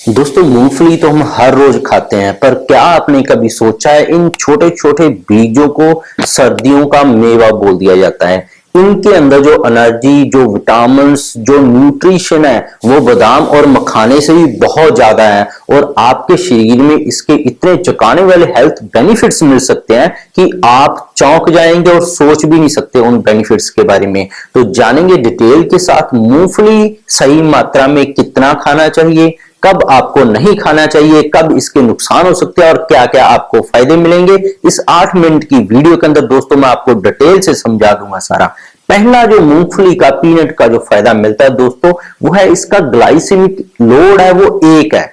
दोस्तों मूंगफली तो हम हर रोज खाते हैं, पर क्या आपने कभी सोचा है इन छोटे छोटे बीजों को सर्दियों का मेवा बोल दिया जाता है। इनके अंदर जो एनर्जी, जो विटामिन्स, जो न्यूट्रिशन है वो बादाम और मखाने से भी बहुत ज्यादा है और आपके शरीर में इसके इतने चौंकाने वाले हेल्थ बेनिफिट्स मिल सकते हैं कि आप चौंक जाएंगे और सोच भी नहीं सकते उन बेनिफिट्स के बारे में। तो जानेंगे डिटेल के साथ मूंगफली सही मात्रा में कितना खाना चाहिए, कब आपको नहीं खाना चाहिए, कब इसके नुकसान हो सकते हैं और क्या क्या आपको फायदे मिलेंगे। इस 8 मिनट की वीडियो के अंदर दोस्तों मैं आपको डिटेल से समझा दूंगा सारा। पहला जो मूंगफली का पीनट का जो फायदा मिलता है दोस्तों वो है इसका ग्लाइसेमिक लोड है वो 1 है।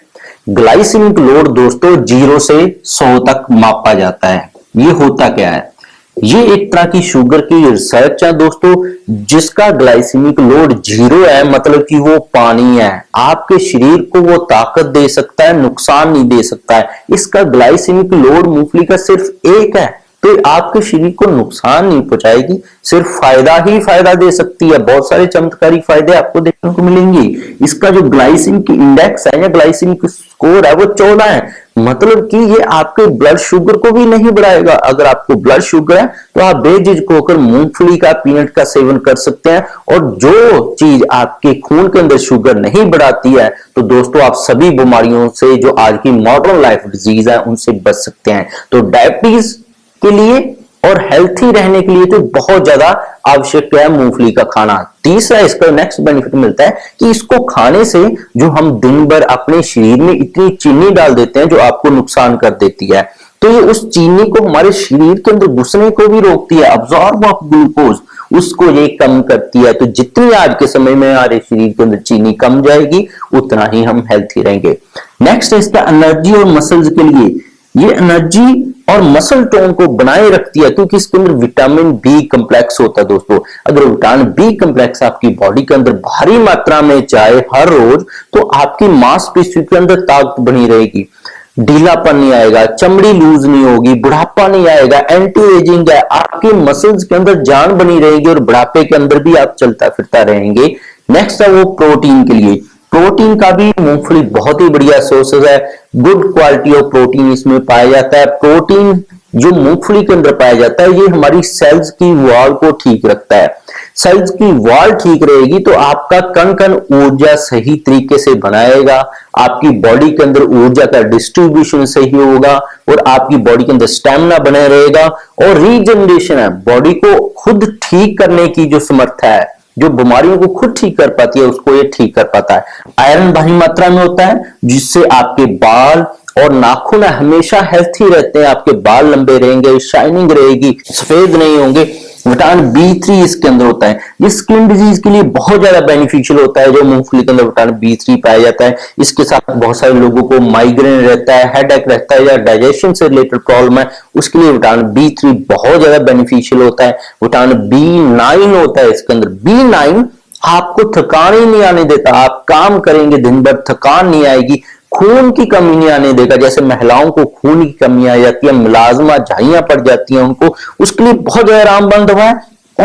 ग्लाइसेमिक लोड दोस्तों 0 से 100 तक मापा जाता है। ये होता क्या है, ये एक तरह की शुगर की रिसर्च है दोस्तों, जिसका ग्लाइसेमिक लोड 0 है, मतलब कि वो पानी है। आपके शरीर को वो ताकत दे सकता है, नुकसान नहीं दे सकता है। इसका ग्लाइसेमिक लोड मूंगफली का सिर्फ 1 है, तो आपके शरीर को नुकसान नहीं पहुंचाएगी, सिर्फ फायदा ही फायदा दे सकती है। बहुत सारे चमत्कारी फायदे आपको देखने को मिलेंगे। इसका जो ग्लाइसेमिक इंडेक्स है या ग्लाइसेमिक स्कोर है वो 14 है, मतलब कि ये आपके ब्लड शुगर को भी नहीं बढ़ाएगा। अगर आपको ब्लड शुगर है तो आप बेझिझक होकर मूंगफली का पीनट का सेवन कर सकते हैं। और जो चीज आपके खून के अंदर शुगर नहीं बढ़ाती है तो दोस्तों आप सभी बीमारियों से, जो आज की मॉडर्न लाइफ डिजीज है, उनसे बच सकते हैं। तो डायबिटीज के लिए और हेल्थी रहने के लिए तो बहुत ज्यादा आवश्यक है मूंगफली का खाना। तीसरा इसका नेक्स्ट बेनिफिट मिलता है कि इसको खाने से जो हम दिन भर अपने शरीर में इतनी चीनी डाल देते हैं जो आपको नुकसान कर देती है, तो ये उस चीनी को हमारे शरीर के अंदर घुसने को भी रोकती है। अब्सॉर्ब ऑफ ग्लूकोज उसको ये कम करती है। तो जितनी आज के समय में हमारे शरीर के अंदर चीनी कम जाएगी उतना ही हम हेल्थी रहेंगे। नेक्स्ट इसका एनर्जी और मसल्स के लिए, ये एनर्जी और मसल टोन को बनाए रखती है क्योंकि इसके अंदर विटामिन बी कम्प्लेक्स होता है दोस्तों। अगर विटामिन बी कम्प्लेक्स आपकी बॉडी के अंदर भारी मात्रा में जाए हर रोज तो आपकी मांसपेशियों के अंदर ताकत बनी रहेगी, ढीलापन नहीं आएगा, चमड़ी लूज नहीं होगी, बुढ़ापा नहीं आएगा, एंटी एजिंग है, आपके मसल्स के अंदर जान बनी रहेगी और बुढ़ापे के अंदर भी आप चलता फिरता रहेंगे। नेक्स्ट है वो प्रोटीन के लिए। प्रोटीन का भी मूंगफली बहुत ही बढ़िया सोर्सेज है। गुड क्वालिटी ऑफ प्रोटीन इसमें पाया जाता है। प्रोटीन जो मूंगफली के अंदर पाया जाता है ये हमारी सेल्स की वॉल को ठीक रखता है। सेल्स की वॉल ठीक रहेगी तो आपका कण कण ऊर्जा सही तरीके से बनाएगा, आपकी बॉडी के अंदर ऊर्जा का डिस्ट्रीब्यूशन सही होगा और आपकी बॉडी के अंदर स्टेमिना बने रहेगा। और रीजनरेशन है, बॉडी को खुद ठीक करने की जो समर्थ है, जो बीमारियों को खुद ठीक कर पाती है उसको ये ठीक कर पाता है। आयरन भारी मात्रा में होता है जिससे आपके बाल और नाखून हमेशा हेल्थी रहते हैं, आपके बाल लंबे रहेंगे, शाइनिंग रहेगी, सफेद नहीं होंगे। विटामिन B3 इसके अंदर होता है, ये स्किन डिजीज के लिए बहुत ज्यादा बेनिफिशियल होता है। जो मूंगफली के अंदर विटामिन B3 पाया जाता है, इसके साथ बहुत सारे लोगों को माइग्रेन रहता है, हेडेक रहता है या डाइजेशन से रिलेटेड प्रॉब्लम है, उसके लिए विटामिन B3 बहुत ज्यादा बेनिफिशियल होता है। विटामिन B9 होता है इसके अंदर। B9 आपको थकान ही नहीं आने देता, आप काम करेंगे दिन भर थकान नहीं आएगी, खून की कमी नहीं आने देगा। जैसे महिलाओं को खून की कमी आ जाती है, मुलाजमा झाइयां पड़ जाती हैं उनको, उसके लिए बहुत ज्यादा रामबंद हुआ है।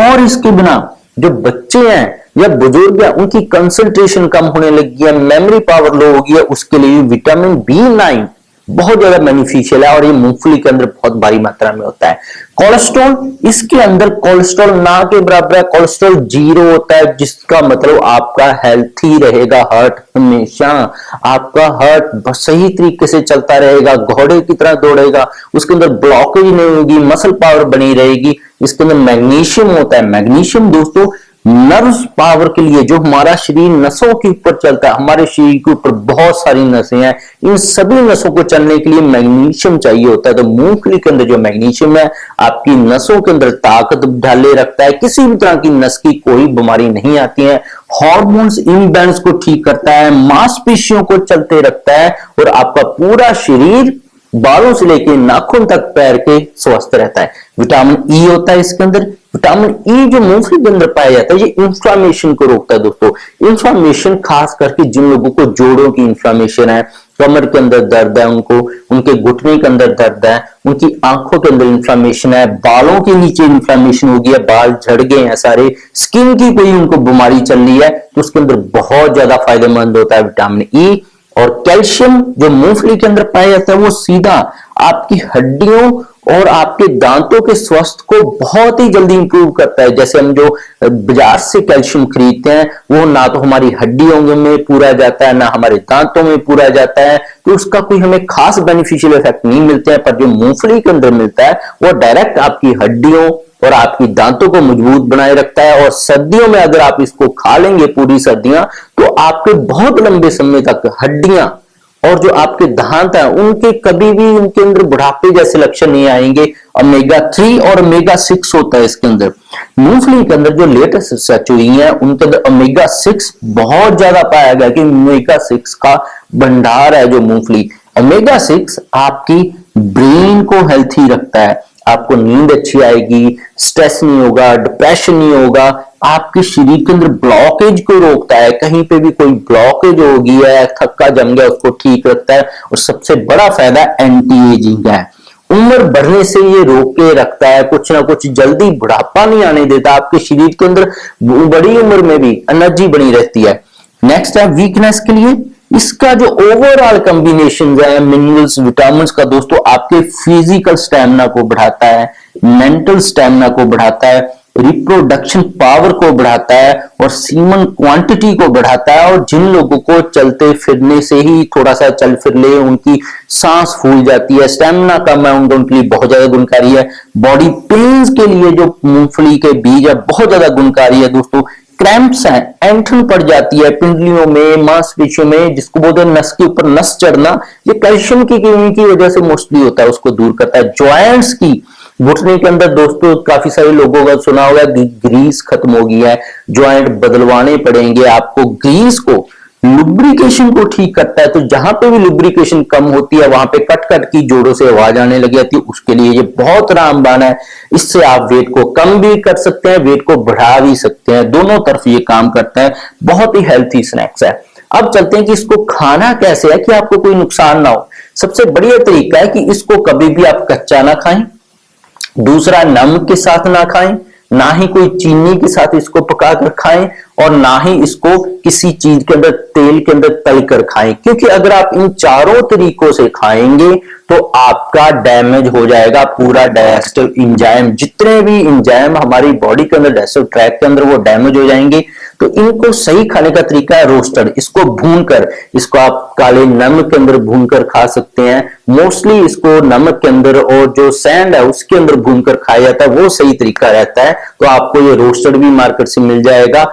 और इसके बिना जो बच्चे हैं या बुजुर्ग हैं उनकी कंसंट्रेशन कम होने लगी है, मेमोरी पावर लो हो गई है, उसके लिए विटामिन B9 बहुत ज्यादा बेनिफिशियल है और ये मूंगफली के अंदर बहुत भारी मात्रा में होता है। कोलेस्ट्रॉल, इसके अंदर कोलेस्ट्रॉल ना के बराबर है, कोलेस्ट्रॉल 0 होता है, जिसका मतलब आपका हेल्थी रहेगा हार्ट, हमेशा आपका हार्ट सही तरीके से चलता रहेगा, घोड़े की तरह दौड़ेगा, उसके अंदर ब्लॉकेज नहीं होगी, मसल पावर बनी रहेगी। इसके अंदर मैग्नीशियम होता है। मैग्नीशियम दोस्तों नर्व्स पावर के लिए, जो हमारा शरीर नसों के ऊपर चलता है, हमारे शरीर के ऊपर बहुत सारी नसें हैं, इन सभी नसों को चलने के लिए मैग्नीशियम चाहिए होता है। तो मूंगफली के अंदर जो मैग्नीशियम है आपकी नसों के अंदर ताकत ढाले रखता है, किसी भी तरह की नस की कोई बीमारी नहीं आती है। हार्मोन्स इम्बैलेंस को ठीक करता है, मांसपेशियों को चलते रखता है और आपका पूरा शरीर बालों से लेकर नाखून तक पैर के स्वस्थ रहता है। विटामिन ई होता है इसके अंदर। विटामिन ई जो मूंगफली के अंदर पाया जाता है ये इंफ्लामेशन को रोकता है दोस्तों। इंफ्लामेशन खास करके जिन लोगों को जोड़ों की इंफ्लामेशन है, कमर के अंदर दर्द है, उनको उनके घुटने के अंदर दर्द है, उनकी आंखों के अंदर इंफ्लामेशन है, बालों के नीचे इंफ्लामेशन हो गया, बाल झड़ गए हैं सारे, स्किन की कोई उनको बीमारी चल रही है, तो उसके अंदर बहुत ज्यादा फायदेमंद होता है विटामिन ई। और कैल्शियम जो मूंगफली के अंदर पाया जाता है वो सीधा आपकी हड्डियों और आपके दांतों के स्वास्थ्य को बहुत ही जल्दी इंप्रूव करता है। जैसे हम जो बाजार से कैल्शियम खरीदते हैं वो ना तो हमारी हड्डियों में पूरा जाता है ना हमारे दांतों में पूरा जाता है, तो उसका कोई हमें खास बेनिफिशियल इफेक्ट नहीं मिलते हैं। पर जो मूंगफली के अंदर मिलता है वो डायरेक्ट आपकी हड्डियों और आपकी दांतों को मजबूत बनाए रखता है। और सर्दियों में अगर आप इसको खा लेंगे पूरी सर्दियां, तो आपके बहुत लंबे समय तक हड्डियां और जो आपके दांत है उनके कभी भी उनके अंदर बुढ़ापे जैसे लक्षण नहीं आएंगे। ओमेगा 3 और ओमेगा 6 होता है इसके अंदर। मूंगफली के अंदर जो लेटेस्ट रिसर्च हुई है उनके अंदर ओमेगा 6 बहुत ज्यादा पाया गया कि ओमेगा 6 का भंडार है जो मूंगफली। ओमेगा 6 आपकी ब्रेन को हेल्थी रखता है, आपको नींद अच्छी आएगी, स्ट्रेस नहीं होगा, डिप्रेशन नहीं होगा, आपके शरीर के अंदर ब्लॉकेज को रोकता है, कहीं पे भी कोई ब्लॉकेज हो गया है, थक्का जम गया, उसको ठीक रखता है। और सबसे बड़ा फायदा एंटी एजिंग है, उम्र बढ़ने से ये रोक के रखता है, कुछ ना कुछ जल्दी बुढ़ापा नहीं आने देता, आपके शरीर के अंदर बड़ी उम्र में भी एनर्जी बनी रहती है। नेक्स्ट है वीकनेस के लिए इसका जो ओवरऑल कॉम्बिनेशन है मिनरल्स विटामिन का दोस्तों, आपके फिजिकल स्टैमिना को बढ़ाता है, मेंटल स्टैमिना को बढ़ाता है, रिप्रोडक्शन पावर को बढ़ाता है और सीमन क्वांटिटी को बढ़ाता है। और जिन लोगों को चलते फिरने से ही थोड़ा सा चल फिर ले उनकी सांस फूल जाती है, स्टैमिना कम है, उनके लिए बहुत ज्यादा गुणकारी है। बॉडी पेन्स के लिए जो मूंगफली के बीज है बहुत ज्यादा गुणकारी है दोस्तों। क्रैम्प्स हैं, ऐंठन पड़ जाती है पिंडलियों में, मांसपेशियों में, जिसको बोलते हैं नस के ऊपर नस चढ़ना, ये कैल्शियम की कमी की वजह से मोस्टली होता है, उसको दूर करता है। जॉइंट्स की घुटने के अंदर दोस्तों काफी सारे लोगों का सुना होगा ग्रीस खत्म हो गया है, जॉइंट बदलवाने पड़ेंगे आपको। ग्रीस को लुब्रिकेशन को ठीक करता है, तो जहां पे भी लुब्रिकेशन कम होती है वहां पे कट कट की जोड़ों से आवाज आने लग जाती है, उसके लिए ये बहुत रामबाण है। इससे आप वेट को कम भी कर सकते हैं, वेट को बढ़ा भी सकते हैं, दोनों तरफ ये काम करता है। बहुत ही हेल्थी स्नैक्स है। अब चलते हैं कि इसको खाना कैसे है कि आपको कोई नुकसान ना हो। सबसे बढ़िया तरीका है कि इसको कभी भी आप कच्चा ना खाएं, दूसरा नमक के साथ ना खाएं, ना ही कोई चीनी के साथ इसको पकाकर खाएं, और ना ही इसको किसी चीज के अंदर तेल के अंदर तल कर खाएं। क्योंकि अगर आप इन चारों तरीकों से खाएंगे तो आपका डैमेज हो जाएगा पूरा डाइजेस्टिव एंजाइम, जितने भी एंजाइम हमारी बॉडी के अंदर डाइजेस्टिव ट्रैक्ट के अंदर वो डैमेज हो जाएंगे। तो इनको सही खाने का तरीका है रोस्टेड, इसको भूनकर, इसको आप काले नमक के अंदर भूनकर खा सकते हैं। मोस्टली इसको नमक के अंदर और जो सैंड है उसके अंदर भूनकर खाया जाता है, वो सही तरीका रहता है। तो आपको ये रोस्टेड भी मार्केट से मिल जाएगा,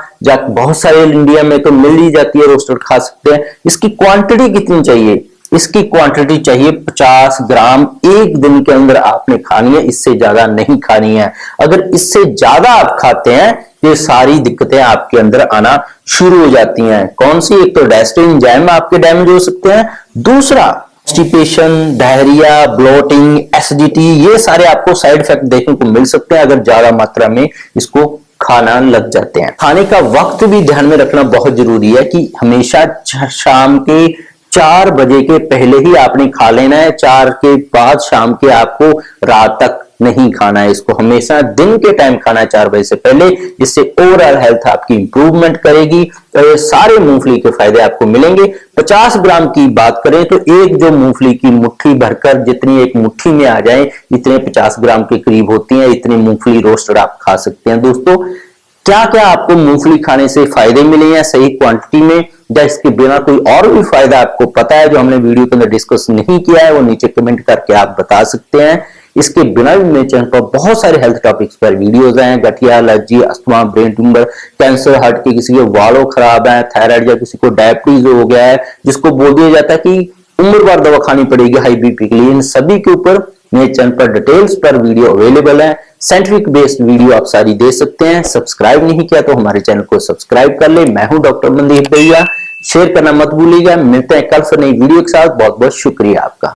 बहुत सारे इंडिया में तो मिल ही जाती है, रोस्टेड खा सकते हैं। इसकी क्वांटिटी कितनी चाहिए? इसकी क्वांटिटी चाहिए 50 ग्राम एक दिन के अंदर आपने खानी है, इससे ज्यादा नहीं खानी है। अगर इससे ज्यादा आप खाते हैं ये सारी दिक्कतें आपके अंदर आना शुरू हो जाती हैं। कौन सी? एक तो डाइजेस्टिव एंजाइम आपके डैमेज हो सकते हैं, दूसरा कॉन्स्टिपेशन, डायरिया, ब्लोटिंग, एसिडिटी, ये सारे आपको साइड इफेक्ट देखने को मिल सकते हैं अगर ज्यादा मात्रा में इसको खाना लग जाते हैं। खाने का वक्त भी ध्यान में रखना बहुत जरूरी है कि हमेशा शाम के 4 बजे के पहले ही आपने खा लेना है, 4 के बाद शाम के आपको रात तक नहीं खाना है। इसको हमेशा दिन के टाइम खाना है 4 बजे से पहले, जिससे ओवरऑल हेल्थ आपकी इंप्रूवमेंट करेगी। तो ये सारे मूंगफली के फायदे आपको मिलेंगे। 50 ग्राम की बात करें तो एक जो मूंगफली की मुट्ठी भरकर जितनी एक मुट्ठी में आ जाए इतने 50 ग्राम के करीब होती है, इतनी मूंगफली रोस्टेड आप खा सकते हैं। दोस्तों क्या क्या आपको मूंगफली खाने से फायदे मिले हैं सही क्वांटिटी में, या इसके बिना कोई और भी फायदा आपको पता है जो हमने वीडियो के अंदर डिस्कस नहीं किया है, वो नीचे कमेंट करके आप बता सकते हैं। इसके बिना भी मेरे चैनल पर बहुत सारे हेल्थ टॉपिक्स पर वीडियोस हैं, गठिया, allergy, asthma, brain tumour, cancer, heart के किसी के वालों खराब है, थायराइड या किसी को डायबिटीज हो गया है जिसको बोल दिया जाता है कि उम्र भर दवा खानी पड़ेगी हाई बीपी के लिए, इन सभी के ऊपर मेरे चैनल पर डिटेल्स पर वीडियो अवेलेबल है। साइंटिफिक बेस्ड वीडियो आप सारी दे सकते हैं। सब्सक्राइब नहीं किया तो हमारे चैनल को सब्सक्राइब कर ले। मैं हूं डॉक्टर मनदीप भैया, शेयर करना मत भूलिएगा। मिलते हैं कल से नई वीडियो के साथ। बहुत बहुत शुक्रिया आपका।